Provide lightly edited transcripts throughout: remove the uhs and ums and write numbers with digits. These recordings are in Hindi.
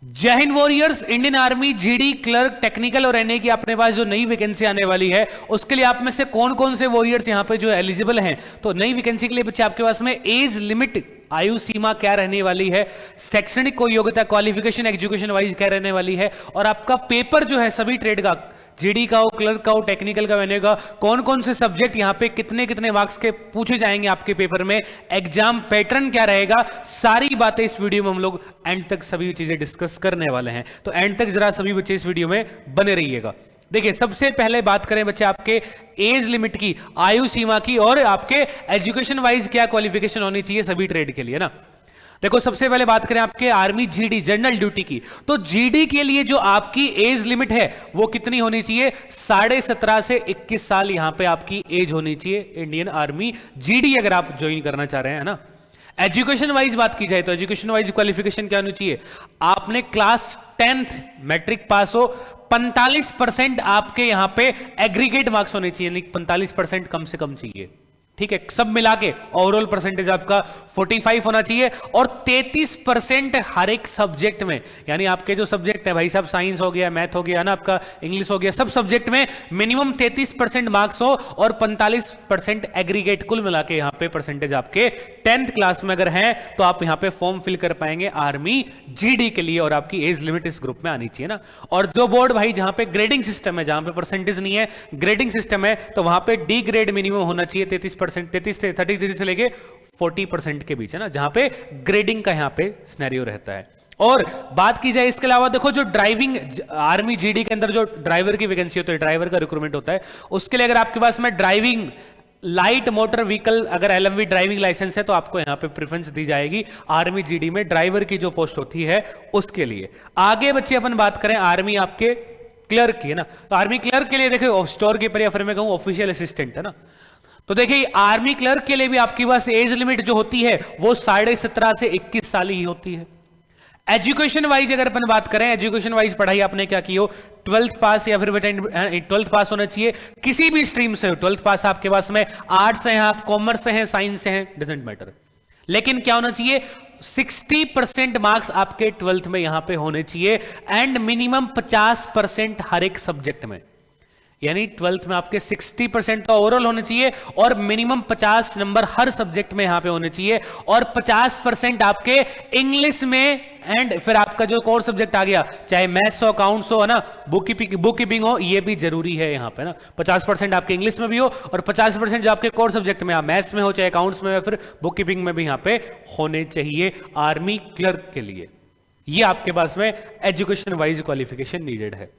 जय Hind warriors. Indian army GD clerk technical और एनए की अपने पास जो नई वैकेंसी आने वाली है, उसके लिए आप में से कौन कौन से वॉरियर्स यहां पे जो एलिजिबल हैं। तो नई वैकेंसी के लिए बच्चे आपके पास में एज लिमिट, आयु सीमा क्या रहने वाली है, शैक्षणिक को योग्यता क्वालिफिकेशन एजुकेशन वाइज क्या रहने वाली है, और आपका पेपर जो है सभी ट्रेड का, जीडी का हो, क्लर्क का हो, टेक्निकल का, एनए का, कौन कौन से सब्जेक्ट यहां पे कितने कितने मार्क्स के पूछे जाएंगे आपके पेपर में, एग्जाम पैटर्न क्या रहेगा, सारी बातें इस वीडियो में हम लोग एंड तक सभी चीजें डिस्कस करने वाले हैं। तो एंड तक जरा सभी बच्चे इस वीडियो में बने रहिएगा। देखिए, सबसे पहले बात करें बच्चे आपके एज लिमिट की, आयु सीमा की, और आपके एजुकेशन वाइज क्या क्वालिफिकेशन होनी चाहिए सभी ट्रेड के लिए ना। देखो, सबसे पहले बात करें आपके आर्मी जीडी जनरल ड्यूटी की, तो जीडी के लिए जो आपकी एज लिमिट है वो कितनी होनी चाहिए, 17.5 से 21 साल यहां पे आपकी एज होनी चाहिए इंडियन आर्मी जीडी अगर आप ज्वाइन करना चाह रहे हैं ना। एजुकेशन वाइज बात की जाए तो एजुकेशन वाइज क्वालिफिकेशन क्या होनी चाहिए, आपने क्लास 10th मैट्रिक पास हो, 45% आपके यहां पे एग्रीगेट मार्क्स होने चाहिए, यानी 45% कम से कम चाहिए। ठीक है, सब मिला के ओवरऑल परसेंटेज आपका 45 होना चाहिए, और 33% हर एक सब्जेक्ट में, यानी आपके जो सब्जेक्ट है भाई साहब, साइंस हो गया, मैथ हो गया ना, आपका इंग्लिश हो गया, सब सब्जेक्ट में मिनिमम 33% मार्क्स हो और 45% एग्रीगेट, कुल मिला के यहां पे परसेंटेज आपके 10th क्लास में अगर है तो आप यहां पे फॉर्म फिल कर पाएंगे आर्मी जीडी के लिए, और आपकी एज लिमिट इस ग्रुप में आनी चाहिए ना। और जो बोर्ड भाई जहां पे ग्रेडिंग सिस्टम है, जहां पे परसेंटेज नहीं है, ग्रेडिंग सिस्टम है, तो वहां पे डी ग्रेड मिनिमम होना चाहिए 33 से लेके 40% के बीच है ना, जहां पे ग्रेडिंग का यहां पे सिनेरियो रहता है। और बात की जाए इसके अलावा, देखो जो ड्राइविंग, आर्मी जीडी के अंदर जो ड्राइवर की वैकेंसी होती है, ड्राइवर का रिक्रूटमेंट होता है, उसके लिए अगर आपके पास में ड्राइविंग लाइट मोटर व्हीकल अगर एलएमवी ड्राइविंग लाइसेंस है तो आपको यहां पे प्रेफरेंस दी जाएगी आर्मी जीडी में, ड्राइवर की जो पोस्ट होती है उसके लिए। आगे बच्चे अपन बात करें आर्मी आपके क्लर्क की है ना, तो आर्मी क्लर्क के लिए देखिए स्टोर कीपर या फिर मैं कहूं ऑफिशियल असिस्टेंट है ना, तो देखिए आर्मी क्लर्क के लिए भी आपके पास एज लिमिट जो होती है वो 17.5 से 21 साल ही होती है। एजुकेशन वाइज अगर अपन बात करें, एजुकेशन वाइज पढ़ाई आपने क्या की हो, 12th पास या फिर 12th पास होना चाहिए, किसी भी स्ट्रीम से हो, 12th पास आपके पास में आर्ट्स से हैं आप, कॉमर्स से हैं, साइंस से हैं, डजेंट मैटर, लेकिन क्या होना चाहिए, 60% मार्क्स आपके 12th में यहां पे होने चाहिए, एंड मिनिमम 50% हर एक सब्जेक्ट में, यानी 12th में आपके 60% तो ओवरऑल होने चाहिए, और मिनिमम 50 नंबर हर सब्जेक्ट में यहां पे होने चाहिए, और 50% आपके इंग्लिश में, एंड फिर आपका जो कोर सब्जेक्ट आ गया, चाहे मैथ्स हो, अकाउंट्स हो, है ना, बुक कीपिंग हो, ये भी जरूरी है यहां पे ना। 50% आपके इंग्लिश में भी हो, और 50% जो आपके कोर सब्जेक्ट में, मैथ्स में हो, चाहे अकाउंट्स में, या फिर बुक कीपिंग में भी यहां पे होने चाहिए आर्मी क्लर्क के लिए। ये आपके पास में एजुकेशन वाइज क्वालिफिकेशन नीडेड है।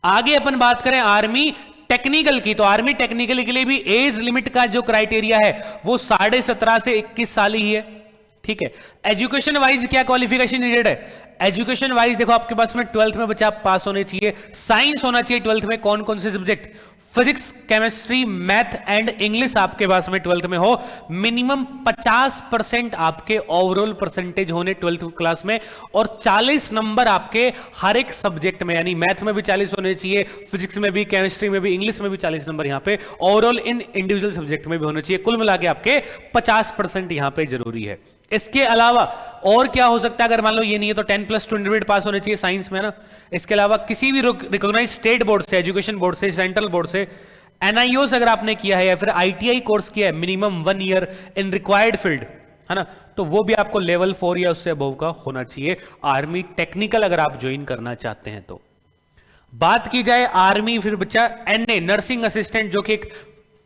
आगे अपन बात करें आर्मी टेक्निकल की, तो आर्मी टेक्निकल के लिए भी एज लिमिट का जो क्राइटेरिया है वो 17.5 से 21 साल ही है। ठीक है, एजुकेशन वाइज क्या क्वालिफिकेशन नीडेड है, एजुकेशन वाइज देखो आपके पास में 12th में बच्चा पास होने चाहिए, साइंस होना चाहिए 12th में, कौन कौन से subject, physics, chemistry, math and English आपके पास में 12th में हो, मिनिमम 50% आपके ओवरऑल परसेंटेज होने 12th क्लास में, और 40 नंबर आपके हर एक सब्जेक्ट में, यानी मैथ में भी 40 होने चाहिए, फिजिक्स में भी, केमिस्ट्री में भी, इंग्लिश में भी 40 नंबर यहां पे ओवरऑल इन इंडिविजुअल सब्जेक्ट में भी होने चाहिए, कुल मिला के आपके 50% यहां पे जरूरी है। इसके अलावा और क्या हो सकता है, अगर मान लो ये नहीं है तो 10+2 इंटरमीडिएट पास होने चाहिए साइंस में ना। इसके अलावा किसी भी रिकॉग्नाइज स्टेट बोर्ड से, एजुकेशन बोर्ड से, सेंट्रल बोर्ड से, एनआईओस अगर आपने किया है या फिर आईटीआई कोर्स किया है minimum 1 year in required field, है ना, तो वो भी आपको लेवल 4 या उससे अबव का होना चाहिए आर्मी टेक्निकल अगर आप ज्वाइन करना चाहते हैं तो। बात की जाए आर्मी फिर बच्चा एनए नर्सिंग असिस्टेंट, जो कि एक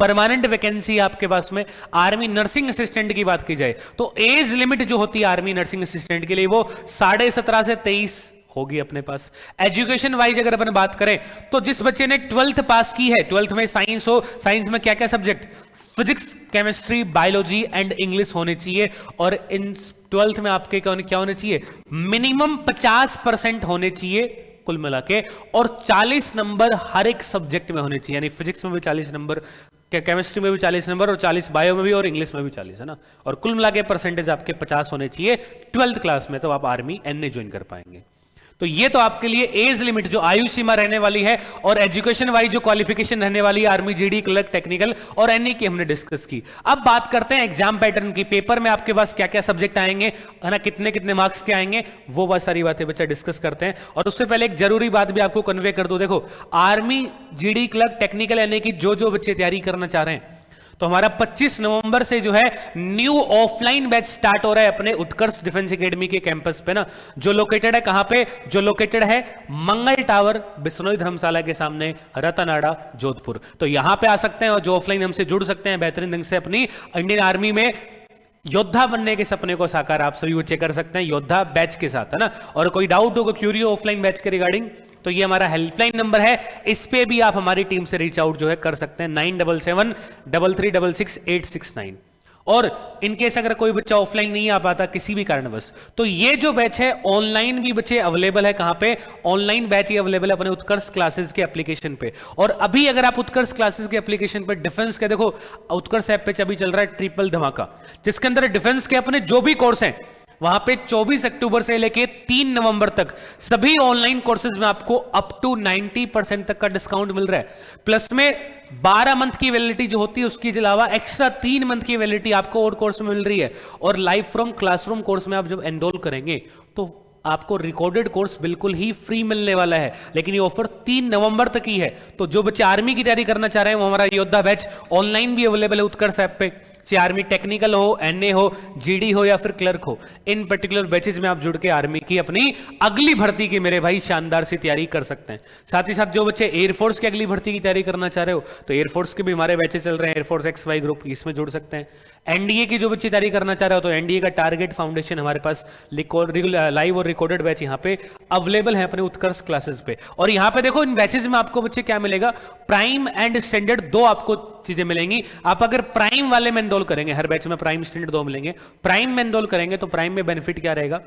परमानेंट वैकेंसी आपके पास में, आर्मी नर्सिंग असिस्टेंट की बात की जाए तो एज लिमिट जो होती है आर्मी नर्सिंग असिस्टेंट के लिए वो 17.5 से 23 होगी अपने पास। एजुकेशन वाइज अगर अपन बात करें तो जिस बच्चे ने 12th पास की है, 12th में साइंस हो, साइंस में क्या क्या subject, physics, chemistry, biology and English होने चाहिए, और इन 12th में आपके क्या होने चाहिए, मिनिमम 50% होने चाहिए कुल मिला के, और 40 नंबर हर एक सब्जेक्ट में होने चाहिए, यानी फिजिक्स में भी 40 नंबर, केमिस्ट्री में भी 40 नंबर, और 40 बायो में भी, और इंग्लिश में भी 40, है ना, और कुल मिला के परसेंटेज आपके 50 होने चाहिए 12th क्लास में, तो आप आर्मी एनए ज्वाइन कर पाएंगे। तो ये तो आपके लिए एज लिमिट जो आयु सीमा रहने वाली है, और एजुकेशन वाइज जो क्वालिफिकेशन रहने वाली है आर्मी, जीडी, क्लर्क, टेक्निकल और एनए की हमने डिस्कस की। अब बात करते हैं एग्जाम पैटर्न की। पेपर में आपके पास क्या क्या सब्जेक्ट आएंगे, है ना, कितने कितने मार्क्स के आएंगे, वो बहुत सारी बातें बच्चा डिस्कस करते हैं। और उससे पहले एक जरूरी बात भी आपको कन्वे कर दूं, देखो army, GD, clerk, technical, NA की जो बच्चे तैयारी करना चाह रहे हैं, तो हमारा 25 नवंबर से जो है न्यू ऑफलाइन बैच स्टार्ट हो रहा है अपने उत्कर्ष डिफेंस एकेडमी के कैंपस पे ना, जो लोकेटेड है कहां पे, जो लोकेटेड है मंगल टावर, बिश्नोई धर्मशाला के सामने, रतनाड़ा, जोधपुर। तो यहां पे आ सकते हैं और जो ऑफलाइन हमसे जुड़ सकते हैं, बेहतरीन ढंग से अपनी इंडियन आर्मी में योद्धा बनने के सपने को साकार आप सभी बच्चे कर सकते हैं योद्धा बैच के साथ, है ना। और कोई डाउट हो, क्यूरी हो ऑफलाइन बैच के रिगार्डिंग, तो ये हमारा हेल्पलाइन नंबर है, इस पे भी आप हमारी टीम से रीच आउट जो है कर सकते हैं, 9773366869। और इनकेस अगर कोई बच्चा ऑफलाइन नहीं आ पाता किसी भी कारणवश, तो ये जो बैच है ऑनलाइन भी बच्चे अवेलेबल है। कहां पे, ऑनलाइन बैच ही अवेलेबल है अपने उत्कर्ष क्लासेस के एप्लीकेशन पे। और अभी अगर आप उत्कर्ष क्लासेस के एप्लीकेशन पे डिफेंस के, देखो उत्कर्ष ऐप पे अभी चल रहा है ट्रिपल धमाका, जिसके अंदर डिफेंस के अपने जो भी कोर्स हैं, वहां पे 24 अक्टूबर से लेके 3 नवंबर तक सभी ऑनलाइन कोर्सेज में आपको अप टू 90% तक का डिस्काउंट मिल रहा है। प्लस में 12 मंथ की वैलिडिटी जो होती है उसके अलावा एक्स्ट्रा 3 मंथ की वैलिडिटी आपको और कोर्स में मिल रही है। और लाइव फ्रॉम क्लासरूम कोर्स में आप जब एनरोल करेंगे तो आपको रिकॉर्डेड कोर्स बिल्कुल ही फ्री मिलने वाला है। लेकिन ये ऑफर 3 नवंबर तक ही है। तो जो बच्चे आर्मी की तैयारी करना चाह रहे हैं वो हमारा योद्धा बैच ऑनलाइन भी अवेलेबल है उत्कर्ष ऐप पे, चाहे आर्मी टेक्निकल हो, एनए हो, जीडी हो या फिर क्लर्क हो, इन पर्टिकुलर बैचेज में आप जुड़ के आर्मी की अपनी अगली भर्ती की मेरे भाई शानदार सी तैयारी कर सकते हैं। साथ ही साथ जो बच्चे एयरफोर्स की अगली भर्ती की तैयारी करना चाह रहे हो तो एयरफोर्स के भी हमारे बैचेज चल रहे हैं, एयरफोर्स XY ग्रुप, इसमें जुड़ सकते हैं। एनडीए की जो बच्चे तैयारी करना चाह रहे हो तो एनडीए का टारगेट फाउंडेशन हमारे पास लाइव और रिकॉर्डेड बैच यहाँ पे अवेलेबल है अपने उत्कर्ष क्लासेस पे। और यहाँ पे देखो इन बैचेज में आपको बच्चे क्या मिलेगा, प्राइम एंड स्टैंडर्ड 2 आपको चीजें मिलेंगी। आप अगर प्राइम वाले में एनरोल करेंगे, हर बैच में प्राइम स्टैंडर्ड 2 मिलेंगे, प्राइम में एनरोल करेंगे तो प्राइम में बेनिफिट क्या रहेगा,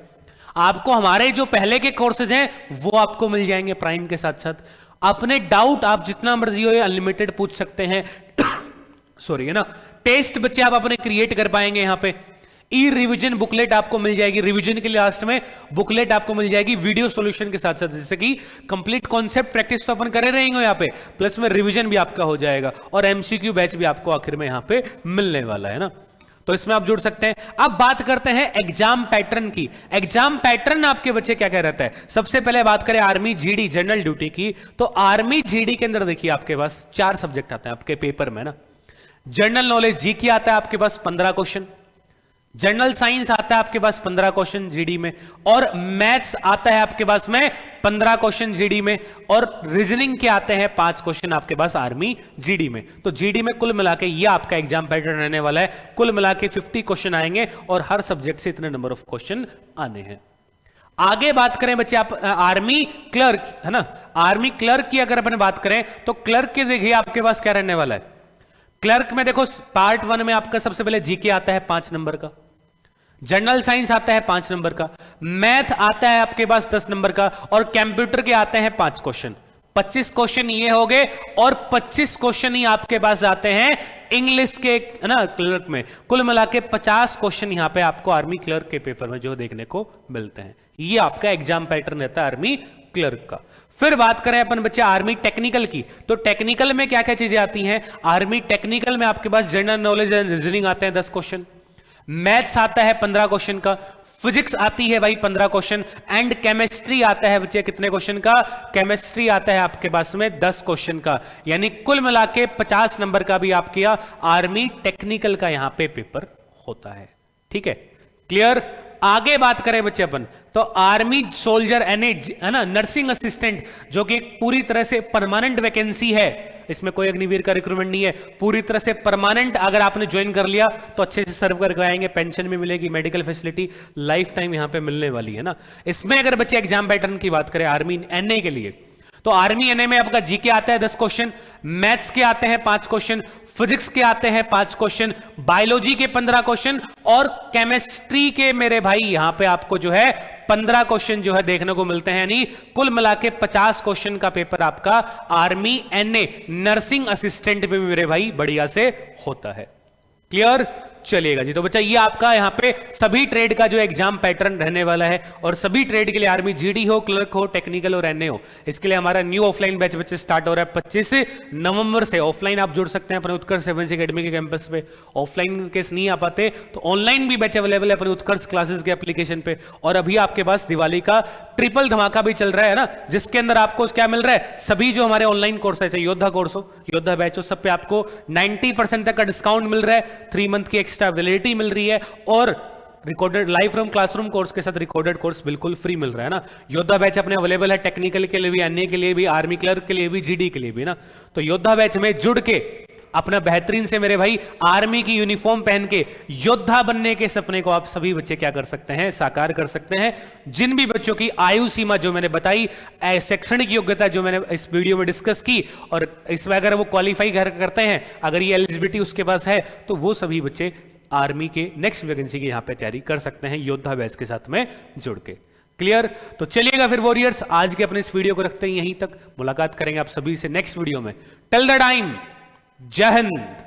आपको हमारे जो पहले के कोर्सेज हैं वो आपको मिल जाएंगे प्राइम के साथ साथ। अपने डाउट आप जितना मर्जी हो अनलिमिटेड पूछ सकते हैं सॉरी, है ना। टेस्ट बच्चे आप अपने क्रिएट कर पाएंगे यहाँ पे। ई रिवीजन बुकलेट आपको मिल जाएगी, रिवीजन के लिए लास्ट में बुकलेट आपको मिल जाएगी वीडियो सॉल्यूशन के साथ साथ, जैसे कि कंप्लीट कॉन्सेप्ट प्रैक्टिस तो अपन करे रहेंगे यहाँ पे, प्लस में रिवीजन भी आपका हो जाएगा और एमसीक्यू बैच भी आपको आखिर में यहाँ पे मिलने वाला है ना। तो इसमें आप जुड़ सकते हैं। अब बात करते हैं एग्जाम पैटर्न की। एग्जाम पैटर्न आपके बच्चे क्या क्या रहता है। सबसे पहले बात करें आर्मी जीडी जनरल ड्यूटी की, तो आर्मी जीडी के अंदर देखिए आपके पास 4 सब्जेक्ट आते हैं आपके पेपर में ना। जनरल नॉलेज जी की आता है आपके पास 15 क्वेश्चन, जनरल साइंस आता है आपके पास 15 क्वेश्चन जीडी में, और मैथ्स आता है आपके पास में 15 क्वेश्चन जीडी में, और रीजनिंग के आते हैं 5 क्वेश्चन आपके पास आर्मी जीडी में। तो जीडी में कुल मिला के ये आपका एग्जाम पैटर्न रहने वाला है। कुल मिला के 50 क्वेश्चन आएंगे और हर सब्जेक्ट से इतने नंबर ऑफ क्वेश्चन आने हैं। आगे बात करें बच्चे आप आर्मी क्लर्क, है ना, आर्मी क्लर्क की अगर अपन बात करें तो क्लर्क के देखिए आपके पास क्या रहने वाला है। क्लर्क में देखो पार्ट 1 में आपका सबसे पहले जीके आता है 5 नंबर का, जनरल साइंस आता है 5 नंबर का, मैथ आता है आपके पास 10 नंबर का, और कंप्यूटर के आते हैं 5 क्वेश्चन। 25 क्वेश्चन ये हो गए, और 25 क्वेश्चन ही आपके पास आते हैं इंग्लिश के, है ना, क्लर्क में। कुल मिला के 50 क्वेश्चन यहां पे आपको आर्मी क्लर्क के पेपर में जो देखने को मिलते हैं। ये आपका एग्जाम पैटर्न रहता है आर्मी क्लर्क का। फिर बात करें अपन बच्चे आर्मी टेक्निकल की, तो टेक्निकल में क्या क्या चीजें आती हैं। आर्मी टेक्निकल में आपके पास जनरल नॉलेज एंड रीजनिंग आते हैं 10 क्वेश्चन, मैथ्स आता है 15 क्वेश्चन का, फिजिक्स आती है भाई 15 क्वेश्चन, एंड केमिस्ट्री आता है बच्चे कितने क्वेश्चन का, केमिस्ट्री आता है आपके पास में 10 क्वेश्चन का। यानी कुल मिला के 50 नंबर का भी आपके आर्मी टेक्निकल का यहां पे पेपर होता है। ठीक है, क्लियर। आगे बात करें बच्चे अपन तो आर्मी सोल्जर एनएच, है ना, नर्सिंग असिस्टेंट, जो कि एक पूरी तरह से परमानेंट वैकेंसी है, इसमें कोई अग्निवीर का रिक्रूटमेंट नहीं है, पूरी तरह से परमानेंट। अगर आपने ज्वाइन कर लिया तो अच्छे से सर्व करके आएंगे, पेंशन भी मिलेगी, मेडिकल फैसिलिटी लाइफ टाइम यहां पे मिलने वाली है ना। इसमें अगर बच्चे एग्जाम पैटर्न की बात करें आर्मी एनए के लिए, तो आर्मी एनए में आपका जीके आता है 10 क्वेश्चन, मैथ्स के आते हैं 5 क्वेश्चन, फिजिक्स के आते हैं 5 क्वेश्चन, बायोलॉजी के 15 क्वेश्चन, और केमिस्ट्री के मेरे भाई यहां पे आपको जो है 15 क्वेश्चन जो है देखने को मिलते हैं। यानी कुल मिला के 50 क्वेश्चन का पेपर आपका आर्मी एनए नर्सिंग असिस्टेंट में मेरे भाई बढ़िया से होता है। क्लियर। चलिएगा जी। तो बच्चा ये आपका यहाँ पे सभी ट्रेड का जो एग्जाम पैटर्न रहने वाला है, और सभी ट्रेड के लिए आर्मी जीडी हो, क्लर्क हो, टेक्निकल और एनए हो, इसके लिए हमारा न्यू ऑफलाइन बैच बच्चे स्टार्ट हो रहा है 25 नवंबर से। ऑफलाइन आप जुड़ सकते हैं अपने उत्कर्ष 7 एकेडमी के कैंपस पे। ऑफलाइन केस नहीं आ पाते तो ऑनलाइन भी बैच अवेलेबल है अपने उत्कर्ष क्लासेस के एप्लीकेशन पे। और अभी आपके पास दिवाली का ट्रिपल धमाका भी चल रहा है ना, जिसके अंदर आपको क्या मिल रहा है, सभी जो हमारे ऑनलाइन कोर्स है, योद्धा कोर्स हो, योद्धा बैच हो, सब पे आपको 90% तक का डिस्काउंट मिल रहा है, 3 मंथ की एक्स्ट्रा वैलिडिटी मिल रही है, और recorded live from classroom course के साथ रिकॉर्डेड कोर्स बिल्कुल फ्री मिल रहा है ना। योद्धा बैच अपने अवेलेबल है टेक्निकल के लिए भी, अन्य के लिए भी, आर्मी क्लर्क के लिए भी, जीडी के लिए भी ना। तो योद्धा बैच में जुड़ के अपना बेहतरीन से मेरे भाई आर्मी की यूनिफॉर्म पहन के योद्धा बनने के सपने को आप सभी बच्चे क्या कर सकते हैं, साकार कर सकते हैं। जिन भी बच्चों की आयु सीमा जो मैंने बताई, शैक्षणिक योग्यता जो मैंने इस वीडियो में डिस्कस की, और इसमें अगर वो क्वालिफाई करते हैं, अगर ये एलिजिबिलिटी उसके पास है, तो वो सभी बच्चे आर्मी के नेक्स्ट वैकेंसी की यहां पे तैयारी कर सकते हैं योद्धा बैच के साथ में जुड़ के। क्लियर? तो चलिएगा फिर वॉरियर्स, आज के अपने इस वीडियो को रखते हैं यहीं तक। मुलाकात करेंगे आप सभी से नेक्स्ट वीडियो में। टिल द टाइम, जय हिंद।